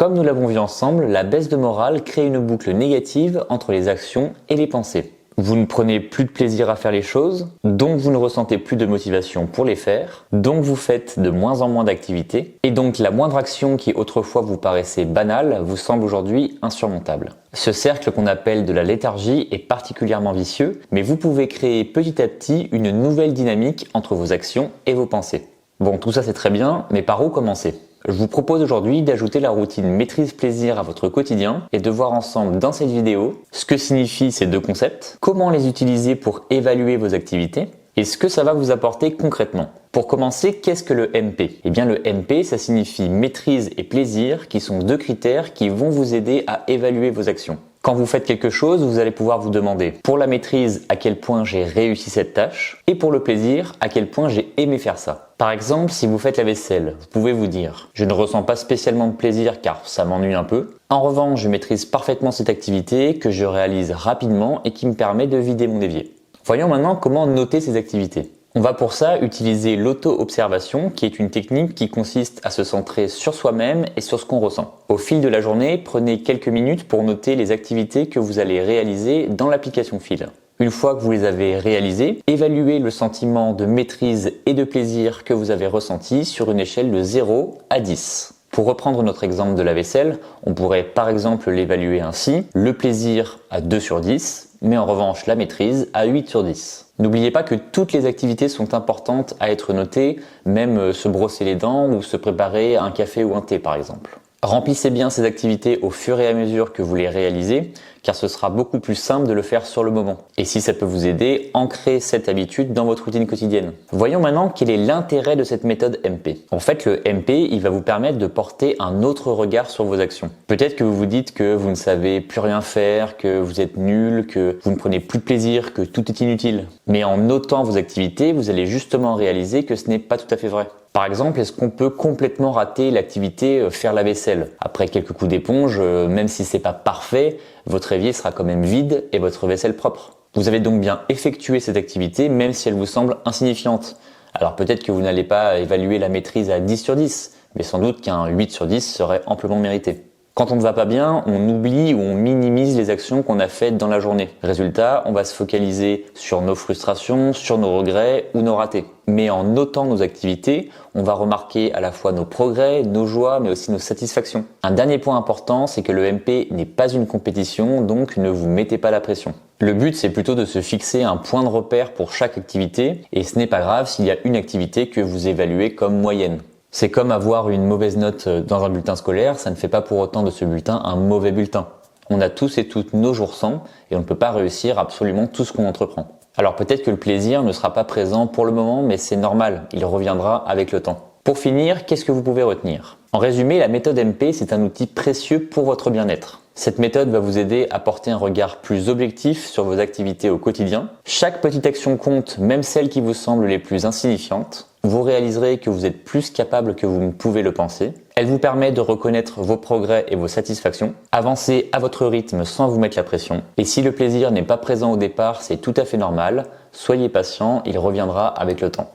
Comme nous l'avons vu ensemble, la baisse de morale crée une boucle négative entre les actions et les pensées. Vous ne prenez plus de plaisir à faire les choses, donc vous ne ressentez plus de motivation pour les faire, donc vous faites de moins en moins d'activités, et donc la moindre action qui autrefois vous paraissait banale vous semble aujourd'hui insurmontable. Ce cercle qu'on appelle de la léthargie est particulièrement vicieux, mais vous pouvez créer petit à petit une nouvelle dynamique entre vos actions et vos pensées. Bon, tout ça c'est très bien, mais par où commencer ? Je vous propose aujourd'hui d'ajouter la routine maîtrise plaisir à votre quotidien et de voir ensemble dans cette vidéo ce que signifient ces deux concepts, comment les utiliser pour évaluer vos activités et ce que ça va vous apporter concrètement. Pour commencer, qu'est-ce que le MP ? Eh bien le MP, ça signifie maîtrise et plaisir qui sont deux critères qui vont vous aider à évaluer vos actions. Quand vous faites quelque chose, vous allez pouvoir vous demander pour la maîtrise à quel point j'ai réussi cette tâche et pour le plaisir à quel point j'ai aimé faire ça. Par exemple, si vous faites la vaisselle, vous pouvez vous dire « Je ne ressens pas spécialement de plaisir car ça m'ennuie un peu. En revanche, je maîtrise parfaitement cette activité que je réalise rapidement et qui me permet de vider mon évier. » Voyons maintenant comment noter ces activités. On va pour ça utiliser l'auto-observation qui est une technique qui consiste à se centrer sur soi-même et sur ce qu'on ressent. Au fil de la journée, prenez quelques minutes pour noter les activités que vous allez réaliser dans l'application Fil. Une fois que vous les avez réalisées, évaluez le sentiment de maîtrise et de plaisir que vous avez ressenti sur une échelle de 0 à 10. Pour reprendre notre exemple de la vaisselle, on pourrait par exemple l'évaluer ainsi, le plaisir à 2 sur 10, mais en revanche la maîtrise à 8 sur 10. N'oubliez pas que toutes les activités sont importantes à être notées, même se brosser les dents ou se préparer un café ou un thé par exemple. Remplissez bien ces activités au fur et à mesure que vous les réalisez, car ce sera beaucoup plus simple de le faire sur le moment. Et si ça peut vous aider, ancrez cette habitude dans votre routine quotidienne. Voyons maintenant quel est l'intérêt de cette méthode MP. En fait, le MP, il va vous permettre de porter un autre regard sur vos actions. Peut-être que vous vous dites que vous ne savez plus rien faire, que vous êtes nul, que vous ne prenez plus de plaisir, que tout est inutile. Mais en notant vos activités, vous allez justement réaliser que ce n'est pas tout à fait vrai. Par exemple, est-ce qu'on peut complètement rater l'activité faire la vaisselle ? Après quelques coups d'éponge, même si c'est pas parfait, votre évier sera quand même vide et votre vaisselle propre. Vous avez donc bien effectué cette activité même si elle vous semble insignifiante. Alors peut-être que vous n'allez pas évaluer la maîtrise à 10 sur 10, mais sans doute qu'un 8 sur 10 serait amplement mérité. Quand on ne va pas bien, on oublie ou on minimise les actions qu'on a faites dans la journée. Résultat, on va se focaliser sur nos frustrations, sur nos regrets ou nos ratés. Mais en notant nos activités, on va remarquer à la fois nos progrès, nos joies, mais aussi nos satisfactions. Un dernier point important, c'est que le MP n'est pas une compétition, donc ne vous mettez pas la pression. Le but, c'est plutôt de se fixer un point de repère pour chaque activité, et ce n'est pas grave s'il y a une activité que vous évaluez comme moyenne. C'est comme avoir une mauvaise note dans un bulletin scolaire, ça ne fait pas pour autant de ce bulletin un mauvais bulletin. On a tous et toutes nos jours sans et on ne peut pas réussir absolument tout ce qu'on entreprend. Alors peut-être que le plaisir ne sera pas présent pour le moment, mais c'est normal, il reviendra avec le temps. Pour finir, qu'est-ce que vous pouvez retenir ? En résumé, la méthode MP, c'est un outil précieux pour votre bien-être. Cette méthode va vous aider à porter un regard plus objectif sur vos activités au quotidien. Chaque petite action compte, même celles qui vous semblent les plus insignifiantes. Vous réaliserez que vous êtes plus capable que vous ne pouvez le penser. Elle vous permet de reconnaître vos progrès et vos satisfactions. Avancez à votre rythme sans vous mettre la pression. Et si le plaisir n'est pas présent au départ, c'est tout à fait normal. Soyez patient, il reviendra avec le temps.